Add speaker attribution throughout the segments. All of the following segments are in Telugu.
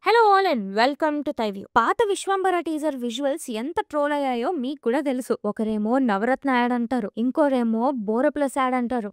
Speaker 1: Hello all and welcome to తైవ్యూ. పాత విశ్వంబర టీజర్ విజువల్స్ ఎంత ట్రోల్ అయ్యాయో మీకు కూడా తెలుసు. ఒకరేమో నవరత్న యాడ్ అంటారు, ఇంకోరేమో బోరప్లస్ యాడ్ అంటారు.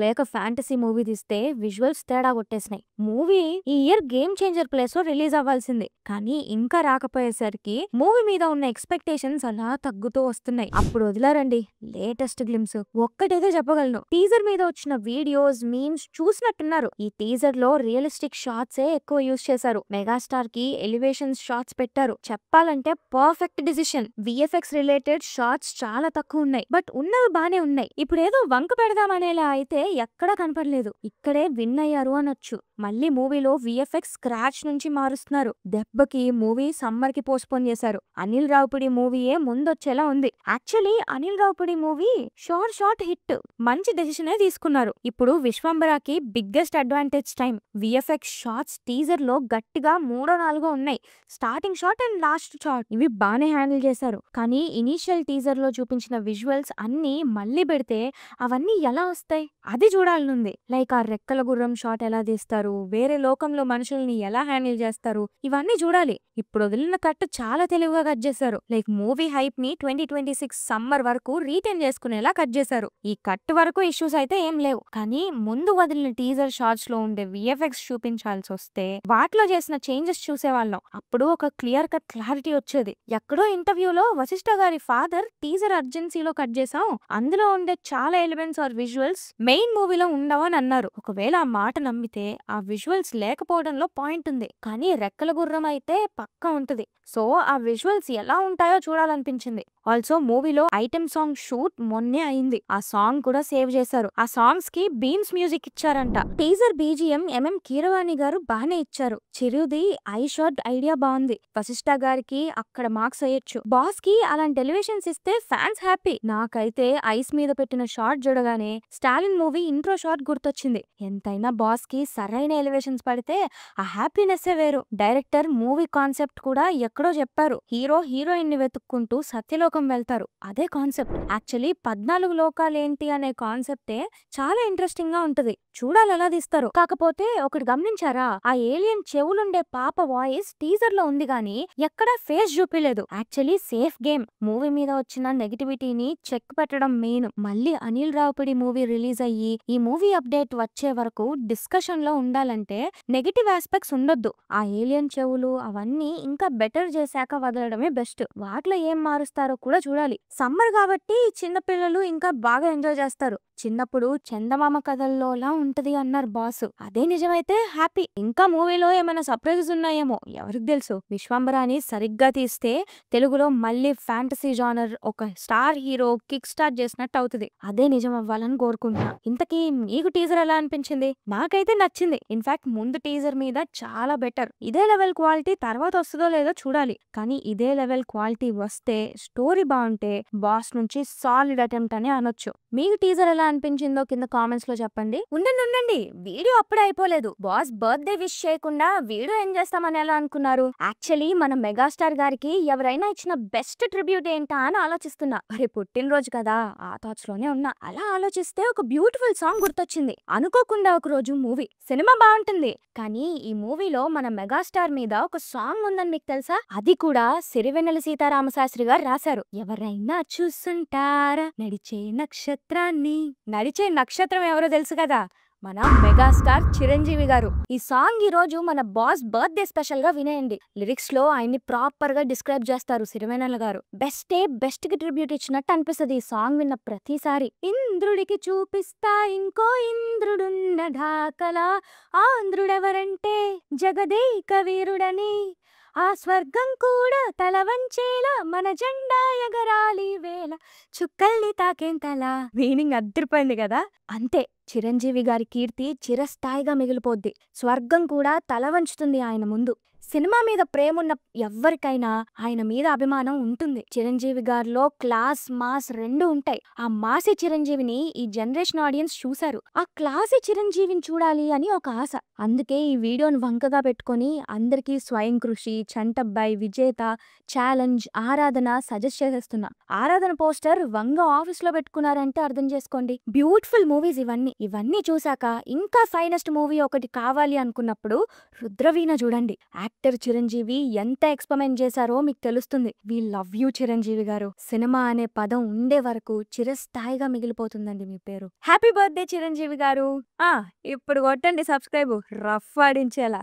Speaker 1: లేక ఫ్యాంటసీ మూవీ తీస్తే విజువల్స్ తేడా కొట్టేసినాయి. మూవీ ఈ ఇయర్ గేమ్ చేంజర్ ప్లేస్ లో రిలీజ్ అవ్వాల్సింది, కానీ ఇంకా రాకపోయేసరికి మూవీ మీద ఉన్న ఎక్స్పెక్టేషన్స్ అలా తగ్గుతూ వస్తున్నాయి. అప్పుడు వదిలారండి లేటెస్ట్ గ్లిమ్స్. ఒక్కటైతే చెప్పగలను, టీజర్ మీద వచ్చిన వీడియోస్ మీమ్స్ చూసినట్టున్నారు. ఈ టీజర్ లో రియలిస్టిక్ షాట్సే ఎక్కువ యూజ్ చేశారు. మెగాస్టార్ కి ఎలివేషన్ షాట్స్ పెట్టారు. చెప్పాలంటే perfect decision. VFX related shots చాలా తక్కువ ఉన్నాయి, బట్ ఉన్నవి బానే ఉన్నాయి. ఇప్పుడు ఏదో వంక పెడదామనేలా అయితే ఎక్కడా కనపడలేదు. ఇక్కడే విన్ అయ్యారు అనొచ్చు. మళ్ళీ మూవీలో విఎఫ్ఎక్స్ స్క్రాచ్ నుంచి మారుస్తున్నారు. దెబ్బకి మూవీ సమ్మర్ కి పోస్ట్పోన్ చేశారు. అనిల్ రావుపుడి మూవీయే ముందొచ్చేలా ఉంది. Actually Anil Ravipudi movie short hit, మంచి డెసిషనే తీసుకున్నారు. ఇప్పుడు విశ్వంబరాకి biggest advantage time. VFX shots teaser లో గట్టిగా 3-4 ఉన్నాయి. Starting shot and last shot ఇవి బానే హ్యాండిల్ చేశారు. కానీ ఇనీషియల్ టీజర్ లో చూపించిన విజువల్స్ అన్ని మళ్ళీ పెడితే అవన్నీ ఎలా వస్తాయి అది చూడాలనుంది. లైక్ ఆ రెక్కల గుర్రం షాట్ ఎలా తీస్తారు, వేరే లోకంలో మనుషుల్ని ఎలా హ్యాండిల్ చేస్తారు, ఇవన్నీ చూడాలి. ఇప్పుడు వదిలిన కట్ చాలా తెలివిగా కట్ చేశారు. లైక్ మూవీ హైప్ ని 2026 సమ్మర్ వరకు రీటైన్ చేసుకునేలా కట్ చేశారు. ఈ కట్ వరకు ఇష్యూస్ అయితే ఏం లేవు, కానీ ముందు వదిలిన టీజర్ షార్ట్స్ లో ఉండే విఎఫ్ఎక్స్ చూపించాల్సి వస్తే వాటిలో చేసిన చేంజెస్ చూసేవాళ్ళం. అప్పుడు ఒక క్లియర్ కట్ క్లారిటీ వచ్చేది. ఎక్కడో ఇంటర్వ్యూలో వశిష్ఠ గారి ఫాదర్ టీజర్ అర్జెన్సీలో కట్ చేసాం, అందులో ఉండే చాలా ఎలిమెంట్స్ ఆర్ విజువల్స్ మెయిన్ మూవీలో ఉండవని అన్నారు. ఒకవేళ ఆ మాట నమ్మితే ఆ విజువల్స్ లేకపోవడంలో పాయింట్ ఉంది, కానీ రెక్కల గుర్రం అయితే పక్కా ఉంటది. సో ఆ విజువల్స్ ఎలా ఉంటాయో చూడాలనిపించింది. ఆల్సో మూవీలో ఐటెం సాంగ్ షూట్ మొన్నే అయింది. ఆ సాంగ్ కూడా సేవ్ చేశారు. ఆ సాంగ్స్ కి బీమ్స్ మ్యూజిక్ ఇచ్చారంట. టీజర్ బీజిఎం ఎంఎం కీరవాణి గారు బానే ఇచ్చారు. చిరుది ఐ షాట్ ఐడియా బాగుంది. వశిష్ఠ గారికి అక్కడ మార్క్స్ అయ్యొచ్చు. బాస్ కి అలాంటి ఎలివేషన్స్ ఇస్తే ఫ్యాన్స్ హ్యాపీ. నాకైతే ఐస్ మీద పెట్టిన షాట్ చూడగానే స్టాలిన్ మూవీ ఇంట్రో షాట్ గుర్తొచ్చింది. ఎంతైనా బాస్ కి సరైన ఎలివేషన్స్ పడితే ఆ హ్యాపీనెస్ వేరు. డైరెక్టర్ మూవీ కాన్సెప్ట్ కూడా ఎక్కడో చెప్పారు. హీరో హీరోయిన్ ని వెతుక్కుంటూ సత్యలోకం వెళ్తారు, అదే కాన్సెప్ట్. యాక్చువల్లీ 14 లోకాలేంటి అనే కాన్సెప్టే చాలా ఇంట్రెస్టింగ్ గా ఉంటది. చూడాలి ఎలా తీస్తారు. కాకపోతే ఒకటి గమనించారా, ఆ ఏలియన్ చెవులుండే పాప వాయిస్ టీజర్ లో ఉంది గానీ ఎక్కడా ఫేస్ చూపిలేదు. Actually safe game. మూవీ మీద వచ్చిన నెగిటివిటీని చెక్ పెట్టడం మెయిన్. మళ్ళీ అనిల్ రావుపుడి మూవీ రిలీజ్ అయ్యి ఈ మూవీ అప్డేట్ వచ్చే వరకు డిస్కషన్ లో ఉండాలంటే నెగిటివ్ ఆస్పెక్ట్స్ ఉండొద్దు. ఆ ఏలియన్ చెవులు అవన్నీ ఇంకా బెటర్ చేశాక వదలడమే బెస్ట్. వాటిలో ఏం మారుస్తారో కూడా చూడాలి. సమ్మర్ కాబట్టి చిన్నపిల్లలు ఇంకా బాగా ఎంజాయ్ చేస్తారు. చిన్నప్పుడు చందమామ కథల్లోలా ఉంటది అన్నారు బాస్. అదే నిజమైతే హ్యాపీ. ఇంకా మూవీలో ఏమైనా సర్ప్రైజెస్ ఉన్నాయేమో ఎవరికి తెలుసు. విశ్వంబరాని సరిగ్గా తీస్తే తెలుగులో మళ్ళీ ఫ్యాంటసీ జానర్ ఒక స్టార్ హీరో కిక్ స్టార్ట్ చేసినట్టు అవుతుంది. అదే నిజం అవ్వాలని కోరుకుంటున్నా. ఇంతకీ మీకు టీజర్ ఎలా అనిపించింది? నాకైతే నచ్చింది. ఇన్ఫాక్ట్ ముందు టీజర్ మీద చాలా బెటర్. ఇదే లెవెల్ క్వాలిటీ తర్వాత వస్తుందో లేదో చూడాలి, కానీ ఇదే లెవెల్ క్వాలిటీ వస్తే స్టోరీ బాగుంటే బాస్ నుంచి సాలిడ్ అటెంప్ట్ అని అనొచ్చు. మీకు టీజర్ ఎలా అనిపించిందో కింద కామెంట్స్ లో చెప్పండి. ఉండండి, వీడియో అప్పుడే అయిపోలేదు. బాస్ బర్త్డే విష్ చేయకుండా వీడియో ఏం చేస్తామని ఎలా అనుకున్నారు? యాక్చువల్లీ మన మెగాస్టార్ గారికి ఎవరైనా ఇచ్చిన బెస్ట్ ట్రిబ్యూట్ ఏంటా అని ఆలోచిస్తున్నా. మరి పుట్టినరోజు కదా, ఆ థాట్స్ లోనే ఉన్నా. అలా ఆలోచిస్తే ఒక బ్యూటిఫుల్ సాంగ్ గుర్తొచ్చింది. అనుకోకుండా ఒక రోజు మూవీ సినిమా బాగుంటుంది, కానీ ఈ మూవీలో మన మెగాస్టార్ మీద ఒక సాంగ్ ఉందని మీకు తెలుసా? అది కూడా సిరివెన్నెల సీతారామశాస్త్రి గారు రాశారు. ఎవరైనా చూస్తుంటారా నడిచే నక్షత్రాన్ని. నడిచే నక్షత్రం ఎవరో తెలుసు కదా, మన మెగాస్టార్ చిరంజీవి గారు. ఈ సాంగ్ ఈ రోజు మన బాస్ బర్త్డే స్పెషల్ గా వినేయండి. లిరిక్స్ లో ఆయన్ని ప్రాపర్ గా డిస్క్రైబ్ చేస్తారు సిరివెన్నెల గారు. బెస్ట్ కి ట్రిబ్యూట్ ఇచ్చినట్టు అనిపిస్తుంది ఈ సాంగ్ విన్న ప్రతిసారి. ఇంద్రుడికి చూపిస్తా ఇంకో ఇంద్రుడున్న ఢాకలా, ఆంధ్రుడెవరంటే జగదేక వీరుడని, ఆ స్వర్గం కూడా తల వంచేలా మన జెండా ఎగరాలి వేళ చుక్కల్ని తాకేంతలా. మీనింగ్ అద్దరిపోయింది కదా. అంతే, చిరంజీవి గారి కీర్తి చిరస్థాయిగా మిగిలిపోద్ది. స్వర్గం కూడా తల వంచుతుంది ఆయన ముందు. సినిమా మీద ప్రేమున్న ఎవ్వరికైనా ఆయన మీద అభిమానం ఉంటుంది. చిరంజీవి గారిలో క్లాస్ మాస్ రెండు ఉంటాయి. ఆ మాసి చిరంజీవిని ఈ జనరేషన్ ఆడియన్స్ చూశారు. ఆ క్లాసీ చిరంజీవిని చూడాలి అని ఒక ఆశ. అందుకే ఈ వీడియోని వంకగా పెట్టుకొని అందరికీ స్వయం కృషి, చంటబ్బాయి, విజేత, ఛాలెంజ్, ఆరాధన సజెస్ట్ చేసేస్తున్నా. ఆరాధన పోస్టర్ వంగ ఆఫీస్ లో పెట్టుకున్నారంటే అర్థం చేసుకోండి. బ్యూటిఫుల్ మూవీస్ ఇవన్నీ చూసాక ఇంకా ఫైనెస్ట్ మూవీ ఒకటి కావాలి అనుకున్నప్పుడు రుద్రవీణ చూడండి. డైరెక్టర్ చిరంజీవి ఎంత ఎక్స్పెరిమెంట్ చేశారో మీకు తెలుస్తుంది. వి లవ్ యూ చిరంజీవి గారు. సినిమా అనే పదం ఉండే వరకు చిరస్థాయిగా మిగిలిపోతుందండి మీ పేరు. హ్యాపీ బర్త్డే చిరంజీవి గారు. ఇప్పుడు కొట్టండి సబ్స్క్రైబ్ రఫ్ ఆడించేలా.